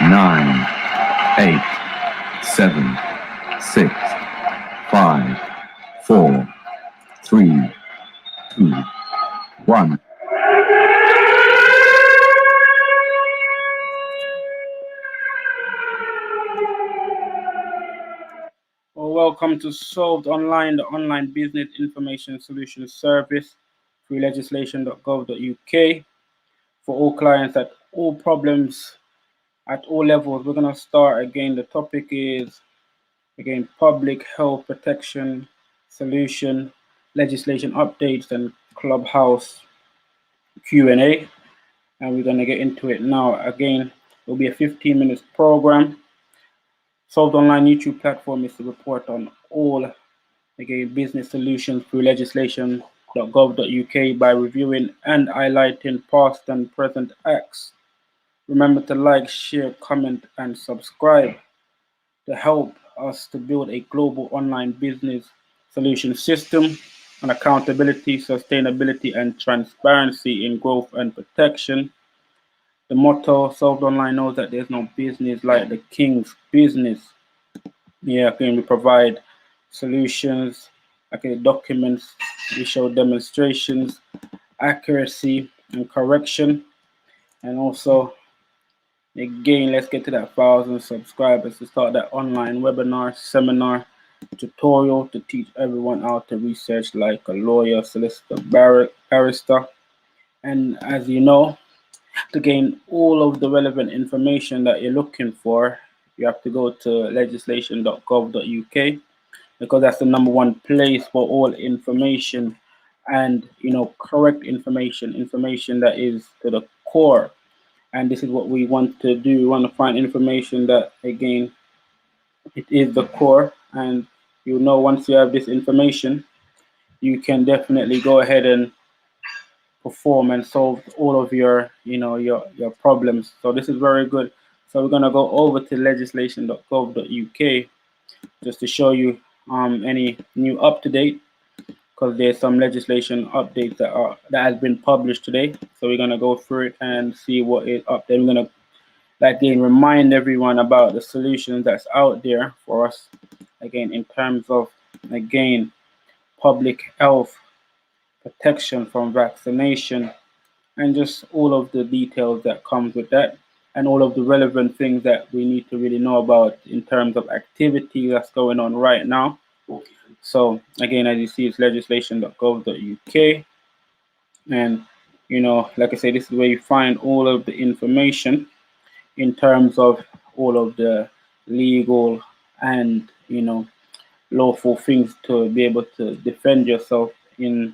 9, 8, 7, 6, 5, 4, 3, 2, 1. Well, welcome to Solved Online, the online business information solution service through Legislationgovuk for all clients at all problems at all levels. We're going to start again. The topic is again public health protection solution, legislation updates, and clubhouse Q&A. And we're going to get into it now. Again, it'll be a 15-minute program. Solved Online YouTube platform is to report on all again business solutions through legislation.gov.uk by reviewing and highlighting past and present acts. Remember to like, share, comment, and subscribe to help us to build a global online business solution system on accountability, sustainability, and transparency in growth and protection. The motto, Solved Online knows that there's no business like the king's business. Yeah, again, we provide solutions, okay, documents, we show demonstrations, accuracy and correction, and also again, let's get to that 1,000 subscribers to start that online webinar, seminar, tutorial to teach everyone how to research like a lawyer, solicitor, barrister. And as you know, to gain all of the relevant information that you're looking for, you have to go to legislation.gov.uk because that's the #1 place for all information and correct information that is to the core. And this is what we want to do. We want to find information that again it is the core, and once you have this information, you can definitely go ahead and perform and solve all of your your problems. So this is very good. So we're going to go over to legislation.gov.uk just to show you any new up-to-date, because there's some legislation updates that has been published today. So we're going to go through it and see what is up there. We're going to again remind everyone about the solutions that's out there for us again in terms of again public health protection from vaccination, and just all of the details that comes with that, and all of the relevant things that we need to really know about in terms of activity that's going on right now. So again, as you see, it's legislation.gov.uk, and like I say, this is where you find all of the information in terms of all of the legal and lawful things to be able to defend yourself in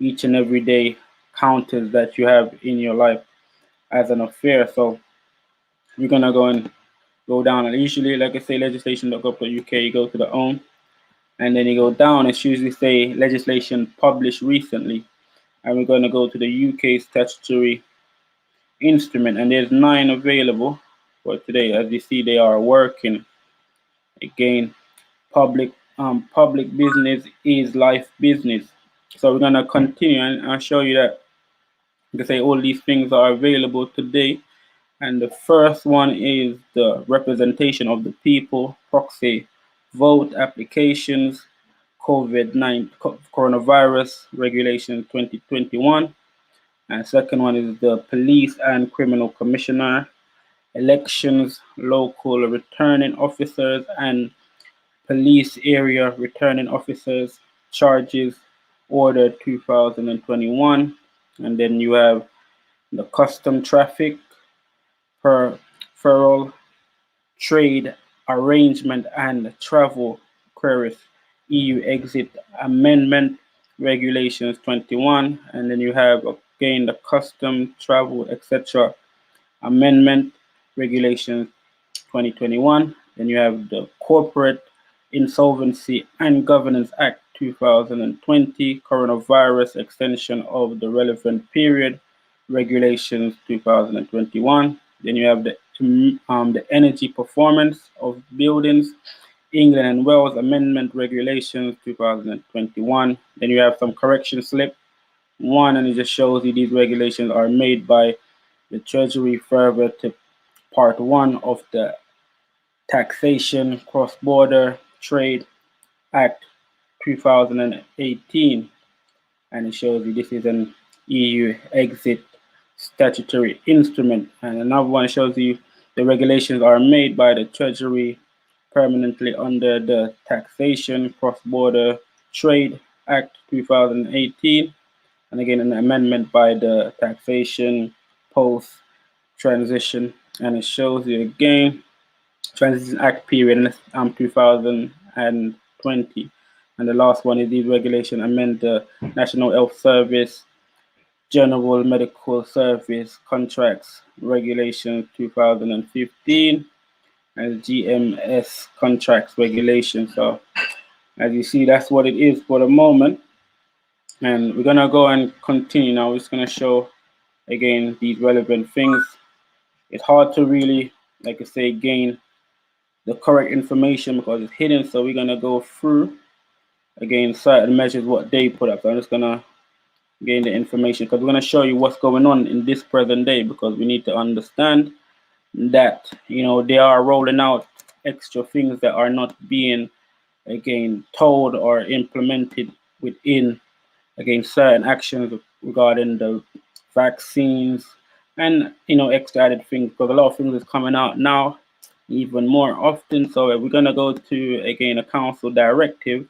each and every day counters that you have in your life as an affair. So you're gonna go down, and usually, like I say, legislation.gov.uk, you go to the home, and then you go down. It's usually say legislation published recently, and we're going to go to the UK Statutory Instrument, and there's 9 available for today. As you see, they are working. Again, public business is life business. So we're going to continue, and I'll show you that, like I say, all these things are available today. And the first one is the representation of the people, proxy vote applications, COVID-19 coronavirus regulation 2021. And second one is the police and criminal commissioner, elections, local returning officers and police area returning officers, charges, order 2021. And then you have the custom traffic, federal trade arrangement and travel queries, EU exit amendment regulations 21, and then you have again the custom travel etc amendment regulations 2021. Then you have the corporate insolvency and governance act 2020, coronavirus extension of the relevant period regulations 2021. Then you have the energy performance of buildings, England and Wales Amendment Regulations 2021. Then you have some correction slip 1, and it just shows you these regulations are made by the Treasury further to part 1 of the Taxation Cross-Border Trade Act 2018, and it shows you this is an EU exit statutory instrument. And another one shows you the regulations are made by the Treasury permanently under the Taxation Cross-Border Trade Act 2018, and again an amendment by the Taxation Post Transition, and it shows you again Transition Act period 2020. And the last one is these regulations amend the National Health Service General Medical Service Contracts Regulations 2015 and GMS Contracts Regulations. So as you see, that's what it is for the moment. And we're gonna go and continue now. We're just gonna show again these relevant things. It's hard to really, like I say, gain the correct information because it's hidden. So we're gonna go through again certain measures what they put up. So I'm just gonna gain the information because we're gonna show you what's going on in this present day, because we need to understand that they are rolling out extra things that are not being again told or implemented within again certain actions regarding the vaccines and extra added things, because a lot of things is coming out now even more often. So we're going to go to again a council directive,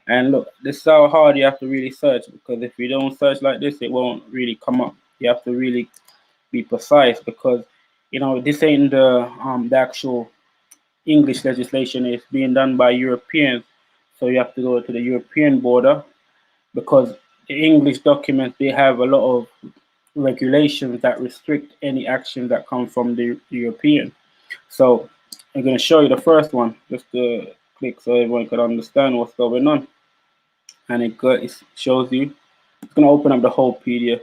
and look, this is how hard you have to really search, because if you don't search like this it won't really come up. You have to really be precise, because this ain't the actual English legislation. Is being done by Europeans, so you have to go to the European border, because the English documents, they have a lot of regulations that restrict any actions that come from the European. So I'm going to show you the first one just to click so everyone can understand what's going on. And it shows you, it's going to open up the whole PDF,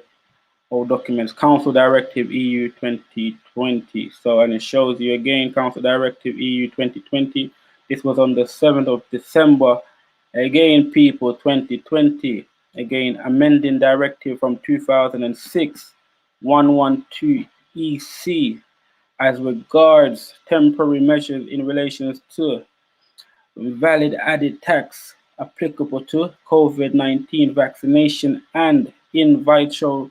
whole documents, Council Directive EU 2020. So, and it shows you again, Council Directive EU 2020. This was on the 7th of December. Again, people, 2020. Again, amending directive from 2006, 112 EC, as regards temporary measures in relation to valid added tax applicable to COVID-19 vaccination and in vitro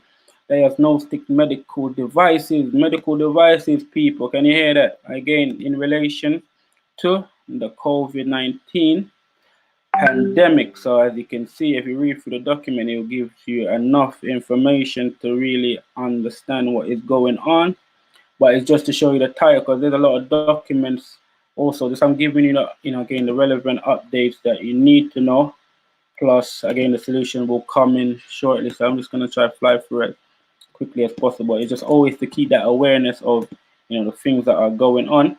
diagnostic medical devices. Medical devices, people, can you hear that? Again, in relation to the COVID-19 pandemic. So as you can see, if you read through the document, it will give you enough information to really understand what is going on. But it's just to show you the title, because there's a lot of documents also. Just I'm giving you again the relevant updates that you need to know. Plus again the solution will come in shortly, so I'm just going to try to fly through it quickly as possible. It's just always to keep that awareness of the things that are going on.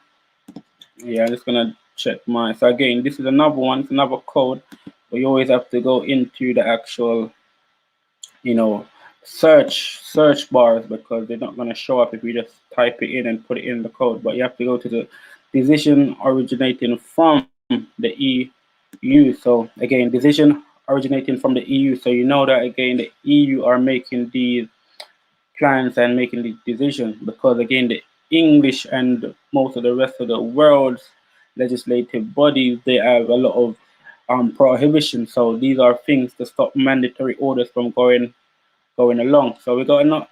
Yeah, I'm just going to check mine. So again, this is another one, it's another code, but you always have to go into the actual search bars, because they're not going to show up if you just type it in and put it in the code. But you have to go to the decision originating from the EU. So again, decision originating from the EU, so you know that again the EU are making these plans and making these decisions, because again the English and most of the rest of the world's legislative bodies, they have a lot of prohibitions. So these are things to stop mandatory orders from going along. So we're gonna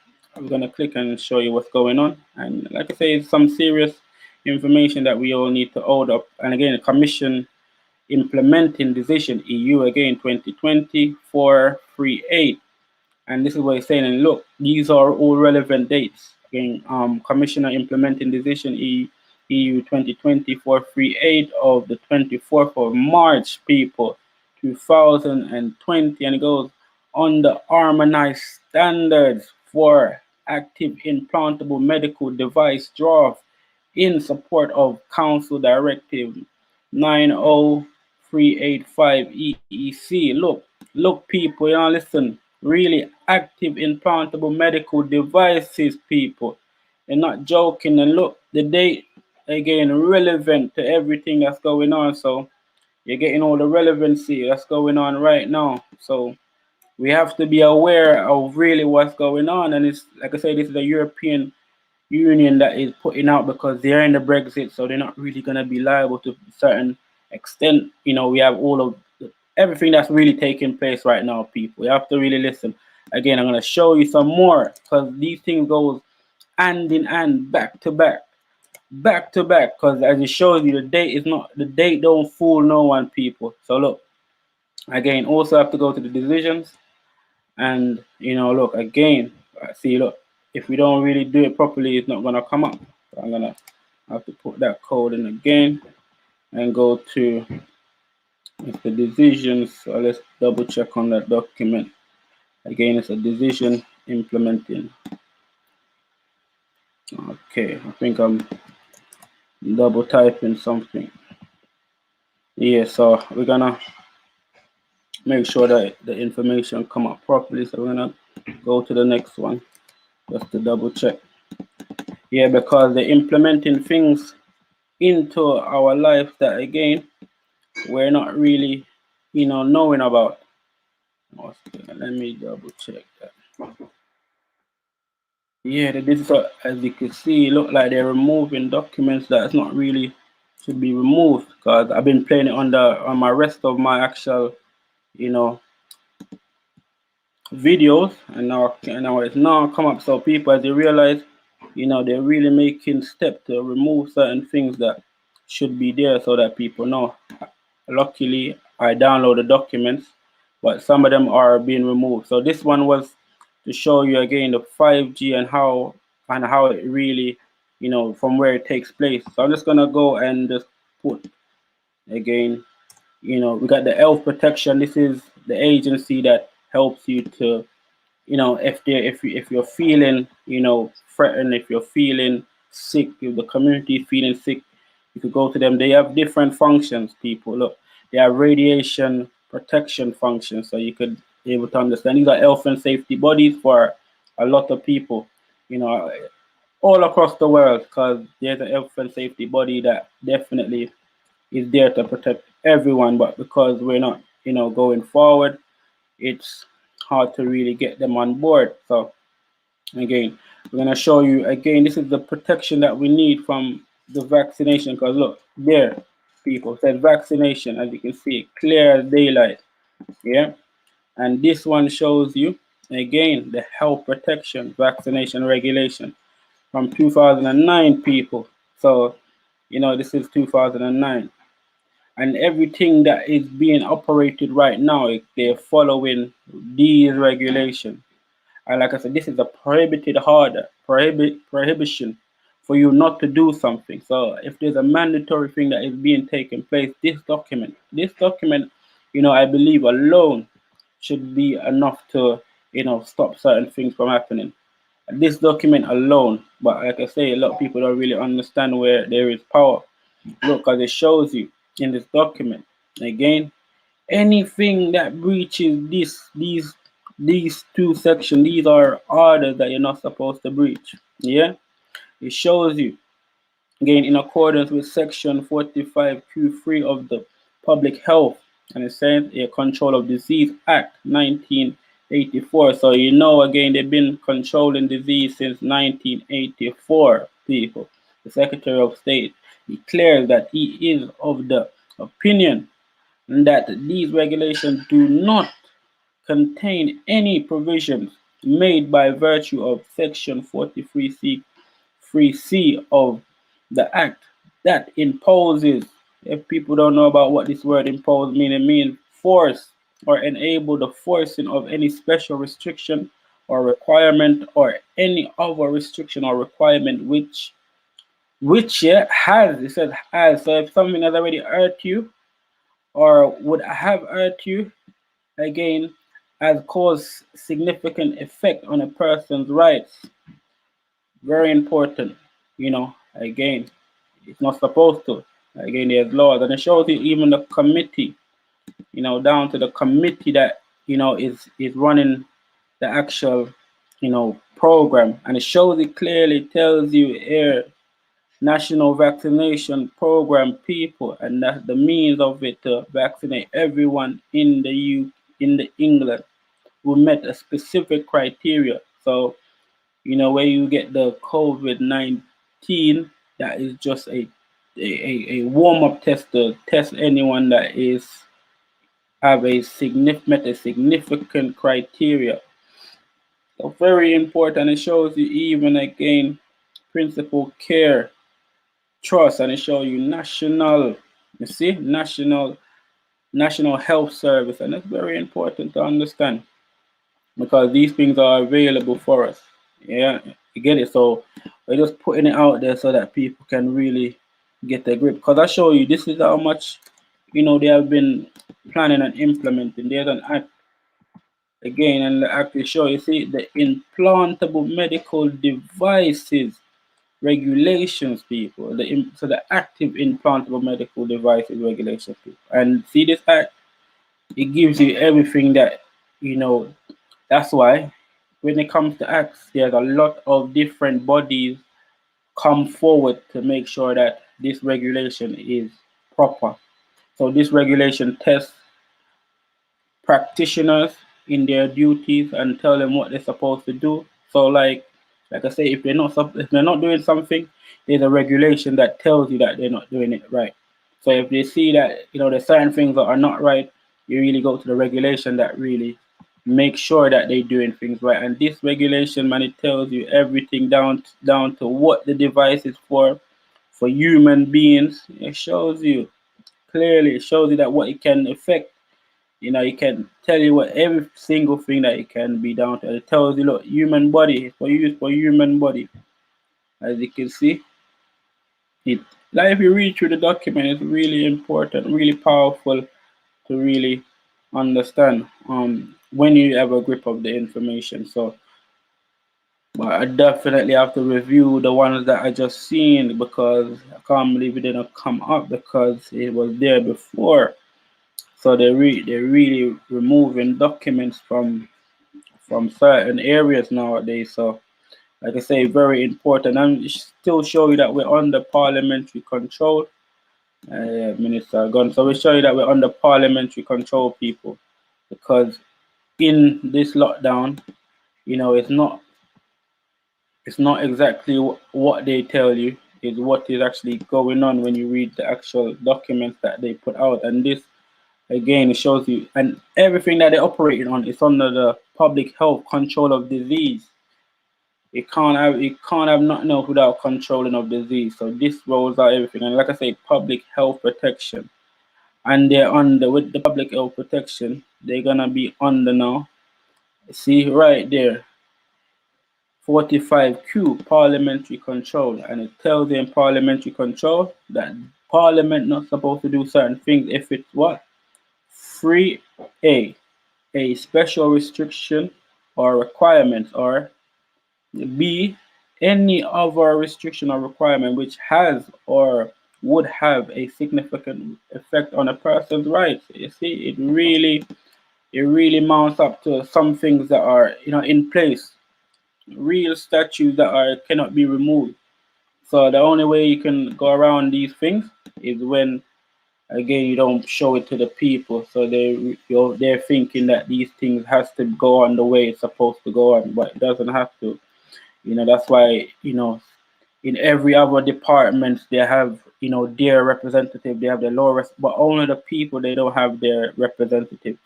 click and show you what's going on. And like I say, it's some serious information that we all need to hold up. And again, the Commission implementing decision EU again 2020-438. And this is what it's saying. And look, these are all relevant dates. Again, Commissioner implementing decision EU 2020-438 of the 24th of March, people, 2020, and it goes on the harmonized standards for active implantable medical device draft in support of Council Directive 90385 EEC. Look, people, listen. Really active implantable medical devices, people. They're not joking. And look, the date again relevant to everything that's going on. So you're getting all the relevancy that's going on right now. So we have to be aware of really what's going on. And it's like I say, this is a European Union that is putting out, because they're in the Brexit, so they're not really going to be liable to a certain extent. You know, we have all of everything that's really taking place right now, people. You have to really listen. Again, I'm going to show you some more, because these things go hand in hand, back to back, because as it shows you, the date don't fool no one, people. So look, again, also have to go to the decisions, and you know, look again, see, look, if we don't really do it properly, it's not gonna come up. So I'm gonna have to put that code in again and go to the decisions. So let's double check on that document. Again, it's a decision implementing. Okay, I think I'm double typing something. Yeah, so we're gonna make sure that the information come up properly. So we're gonna go to the next one just to double check. Yeah, because they're implementing things into our life that again we're not really, you know, knowing about. Let me double check that. Yeah, the digital, as you can see, look like they're removing documents that's not really should be removed, because I've been playing it on my rest of my actual, you know, videos, and now it's now come up. So people, as they realize, you know, they're really making steps to remove certain things that should be there so that people know. Luckily, I downloaded documents, but some of them are being removed. So this one was to show you again the 5G and how it really, you know, from where it takes place. So I'm just gonna go and just put again, you know, we got the health protection. This is the agency that helps you to, you know, if you're feeling, you know, threatened, if you're feeling sick, if the community is feeling sick, you could go to them. They have different functions, people. Look, they have radiation protection functions, so you could be able to understand. These are health and safety bodies for a lot of people, you know, all across the world, because there's a health and safety body that definitely is there to protect everyone. But because we're not, you know, going forward, it's hard to really get them on board. So again, we're going to show you again, this is the protection that we need from the vaccination, because look there, people, said vaccination, as you can see, clear as daylight. Yeah, and this one shows you again the health protection vaccination regulation from 2009, people. So you know, this is 2009, and everything that is being operated right now, they're following these regulations. And like I said, this is a prohibited order, prohibition for you not to do something. So if there's a mandatory thing that is being taken place, this document, you know, I believe alone should be enough to, you know, stop certain things from happening. This document alone, but like I say, a lot of people don't really understand where there is power. Look, because it shows you in this document again, anything that breaches these two sections, these are orders that you're not supposed to breach. Yeah, it shows you again in accordance with section 45Q3 of the Public Health, and it says a Control of Disease Act 1984. So you know, again, they've been controlling disease since 1984, people. The Secretary of State declares that he is of the opinion that these regulations do not contain any provisions made by virtue of section 43C 3C of the act that imposes, if people don't know about what this word impose mean, it means force or enable the forcing of any special restriction or requirement or any other restriction or requirement which yeah, has, it says has. So if something has already hurt you or would have hurt you, again, has caused significant effect on a person's rights. Very important, you know, again, it's not supposed to. Again, there's laws, and it shows you even the committee, you know, down to the committee that, you know, is running the actual, you know, program. And it shows it clearly, tells you here, National Vaccination Program, people, and that's the means of it to vaccinate everyone in the England who met a specific criteria. So where you get the COVID-19, that is just a warm-up test to test anyone that is have a significant criteria. So very important. It shows you even again principal care, trust, and it shows you national, you see, national health service, and it's very important to understand because these things are available for us. Yeah, you get it. So we're just putting it out there so that people can really get a grip. Because I show you this is how much they have been planning and implementing. There's an act again, and the act is show you see the implantable medical devices regulations, people. So the active implantable medical devices regulations, people. And see this act, it gives you everything that you know. That's why when it comes to acts, there's a lot of different bodies come forward to make sure that this regulation is proper. So this regulation tests practitioners in their duties and tell them what they're supposed to do. So like I say, if they're not doing something, there's a regulation that tells you that they're not doing it right. So if they see that there's certain things that are not right, you really go to the regulation that really make sure that they're doing things right. And this regulation, man, it tells you everything down to what the device is for human beings. It shows you clearly. It shows you that what it can affect. It can tell you what every single thing that it can be down to. It tells you, look, human body for use for human body. As you can see, it like if you read through the document, it's really important, really powerful to really understand when you have a grip of the information. So but I definitely have to review the ones that I just seen because I can't believe it didn't come up because it was there before. So they're really removing documents from certain areas nowadays. So like I say, very important. And still show you that we're under parliamentary control. Minister gone. So we show you that we're under parliamentary control, people, because in this lockdown, it's not exactly what they tell you. Is what is actually going on when you read the actual documents that they put out. And this again, it shows you, and everything that they're operating on is under the public health control of disease. It can't have nothing else without controlling of disease. So this rolls out everything. And like I say, public health protection. And they're under with the public health protection, they're gonna be under now. See right there, 45Q parliamentary control. And it tells you in parliamentary control that parliament not supposed to do certain things if it's what? 3A, a special restriction or requirement, or B, any other restriction or requirement which has or would have a significant effect on a person's rights. You see, it really mounts up to some things that are in place, real statutes that cannot be removed. So the only way you can go around these things is when again you don't show it to the people, so they're thinking that these things has to go on the way it's supposed to go on, but it doesn't have to. That's why in every other department they have their representative, they have their lowest, but only the people, they don't have their representative.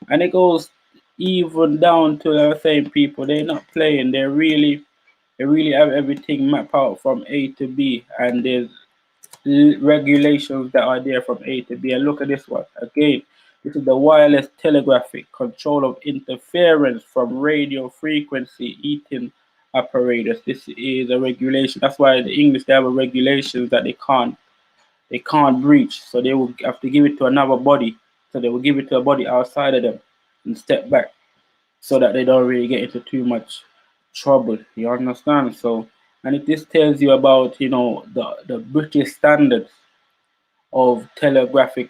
And it goes even down to the same people, they're not playing, they really have everything mapped out from A to B, and there's regulations that are there from A to B. And look at this one again. This is the wireless telegraphic control of interference from radio frequency eating apparatus. This is a regulation. That's why the English, they have a regulations that they can't breach. So they will have to give it to another body. So they will give it to a body outside of them and step back so that they don't really get into too much trouble. You understand? So, and this tells you about the British standards of telegraphic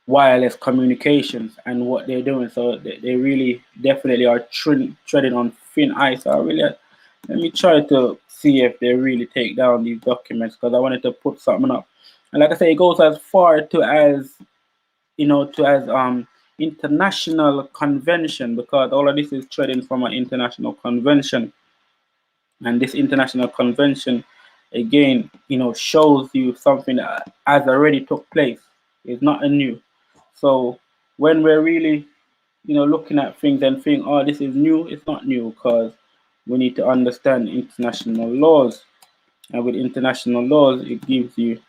wireless communications and what they're doing. So they really definitely are treading on thin ice. So let me try to see if they really take down these documents, because I wanted to put something up. And like I say, it goes as far to as international convention, because all of this is treading from an international convention. And this international convention, again, shows you something that has already took place. It's not a new. So when we're really, looking at things and think, oh, this is new, it's not new, because we need to understand international laws. And with international laws, it gives you,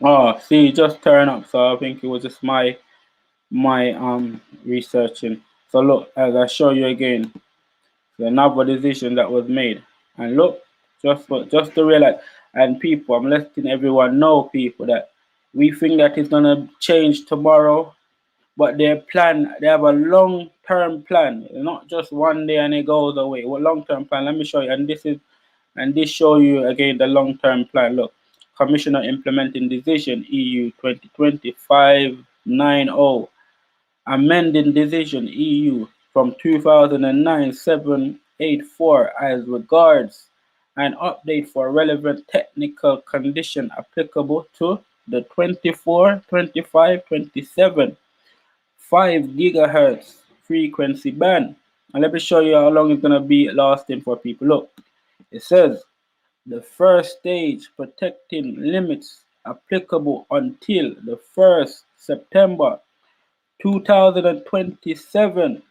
oh, see, just turn up. So I think it was just my researching. So look, as I show you again, another decision that was made. And look, just to realize, and people, I'm letting everyone know, people, that we think that it's gonna change tomorrow, but they have a long-term plan, not just one day and it goes away. What long-term plan? Let me show you. And this show you again the long-term plan. Look, Commissioner Implementing Decision EU 2020-590, amending decision EU from 2009-784 as regards an update for relevant technical condition applicable to the 24, 25, 27 5 gigahertz frequency band. And let me show you how long it's going to be lasting for people. Look, it says the first stage protecting limits applicable until the 1st September 2027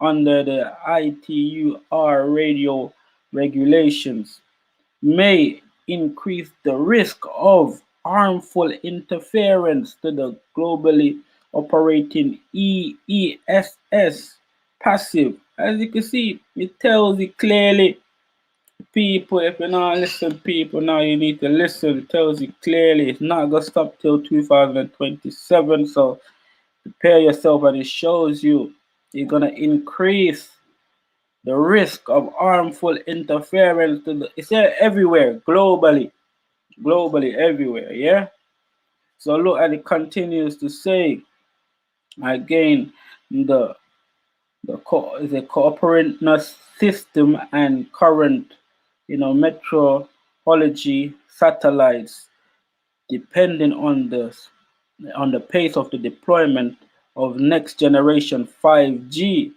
under the ITUR radio regulations may increase the risk of harmful interference to the globally operating EESS passive. As you can see, it tells you clearly, people, if you're not listening, people, now you need to listen. It tells you clearly it's not going to stop till 2027. So prepare yourself, and it shows you you're going to increase the risk of harmful interference to the, it's everywhere, globally everywhere, yeah. So look, and it continues to say again, the cooperateness system and current, metrology satellites, depending on the pace of the deployment of next generation 5G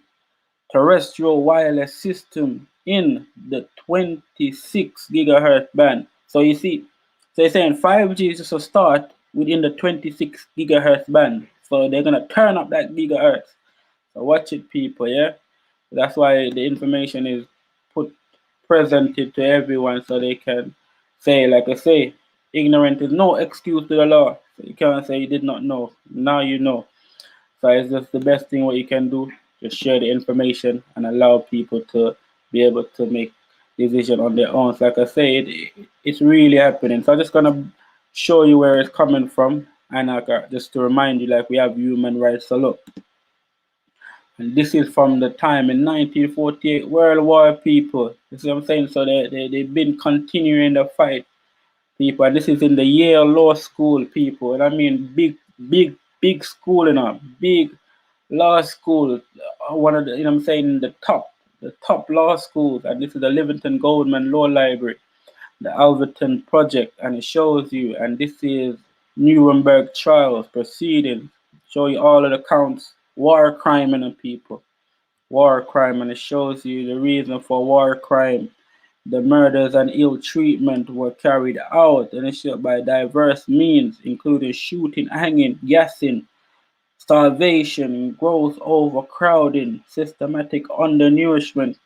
terrestrial wireless system in the 26 gigahertz band. So you see, so they're saying 5G is just a start within the 26 gigahertz band. So they're gonna turn up that gigahertz. So watch it, people. Yeah, that's why the information is presented to everyone, so they can say, like I say, ignorant is no excuse to the law. So you can't say you did not know. Now you know. So it's just the best thing what you can do, just share the information and allow people to be able to make decision on their own. So like I say, it's really happening. So I'm just gonna show you where it's coming from, and just to remind you, like, we have human rights. So look, and this is from the time in 1948, World War, people. You see what I'm saying? So they've been continuing the fight, people. And this is in the Yale Law School, people. And I mean, big school, big law school. One of the, what I'm saying, the top law schools. And this is the Livingston Goldman Law Library, the Alverton Project. And it shows you, and this is Nuremberg trials proceedings. Show you all of the counts, war crime and people. War crime, and it shows you the reason for war crime. The murders and ill treatment were carried out and ensured by diverse means, including shooting, hanging, gassing, starvation, gross overcrowding, systematic undernourishment,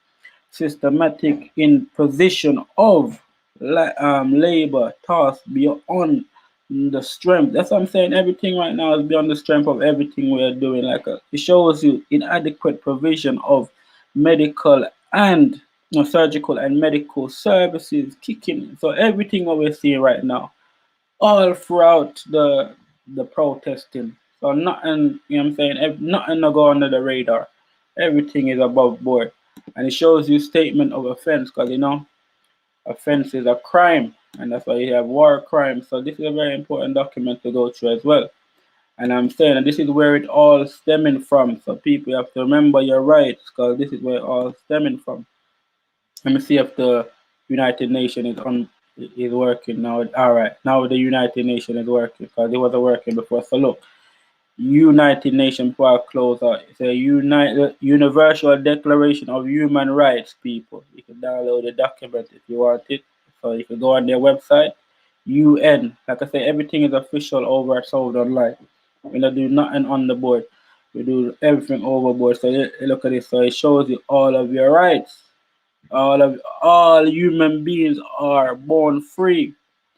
systematic imposition of labor tasks beyond the strength. That's what I'm saying. Everything right now is beyond the strength of everything we are doing. It shows you inadequate provision of medical and surgical and medical services kicking. So everything what we're seeing right now, all throughout the protesting. So nothing, what I'm saying, nothing to go under the radar. Everything is above board. And it shows you statement of offense, because offense is a crime, and that's why you have war crimes. So this is a very important document to go through as well. And I'm saying, and this is where it all stemming from. So people have to remember your rights, because this is where it all stemming from. Let me see if the United Nations is working now. All right, now the United Nations is working, because it wasn't working before. So look, United Nations before I close out. It's a Universal Declaration of Human Rights, people. You can download the document if you want it. So you can go on their website, UN. Like I say, everything is official over at Sold Online. We don't do nothing on the board. We do everything overboard. So look at this. So it shows you all of your rights. All human beings are born free.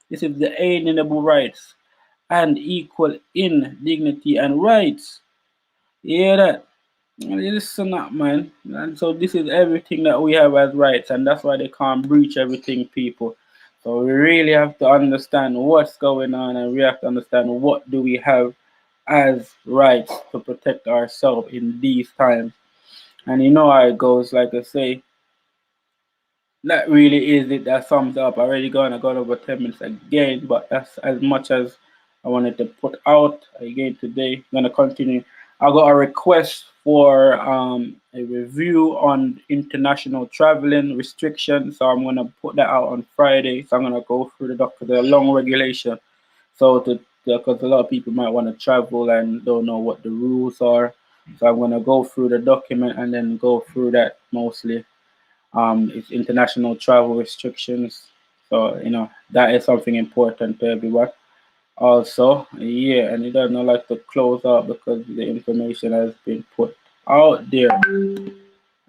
This is the inalienable rights and equal in dignity and rights. You hear that? Listen up, man. And so this is everything that we have as rights, and that's why they can't breach everything, people. So we really have to understand what's going on, and we have to understand what do we have as rights to protect ourselves in these times. And you know how it goes, like I say, that really is it. That sums up. I already got over 10 minutes again, but that's as much as I wanted to put out again today. I'm gonna continue. I got a request for a review on international traveling restrictions, so I'm gonna put that out on Friday. So I'm gonna go through the long regulation. So because a lot of people might want to travel and don't know what the rules are, so I'm gonna go through the document and then go through that mostly. It's international travel restrictions. So, that is something important to everyone. Also, yeah, and it doesn't like to close out because the information has been put out there,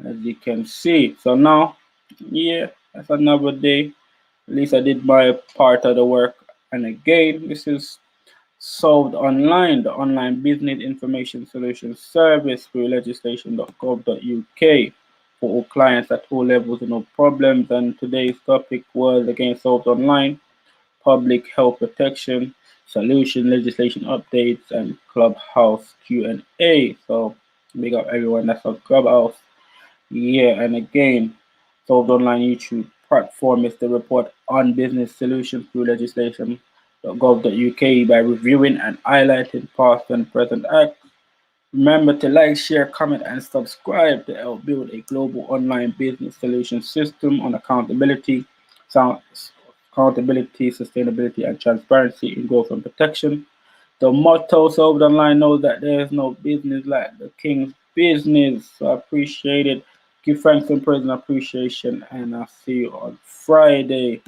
as you can see. So now, yeah, that's another day. At least I did my part of the work. And again, this is Solved Online, the online business information solution service through legislation.gov.uk for all clients at all levels and all problems. And today's topic was again Solved Online, public health protection, solution, legislation updates, and Clubhouse Q&A. So big up everyone that's on Clubhouse. Yeah, and again, Solved Online YouTube platform is to report on business solutions through legislation.gov.uk by reviewing and highlighting past and present acts. Remember to like, share, comment, and subscribe to help build a global online business solution system on accountability, sustainability, and transparency in growth and protection. The motto Solved Online knows that there is no business like the king's business. So I appreciate it. Give thanks and praise and appreciation, and I'll see you on Friday.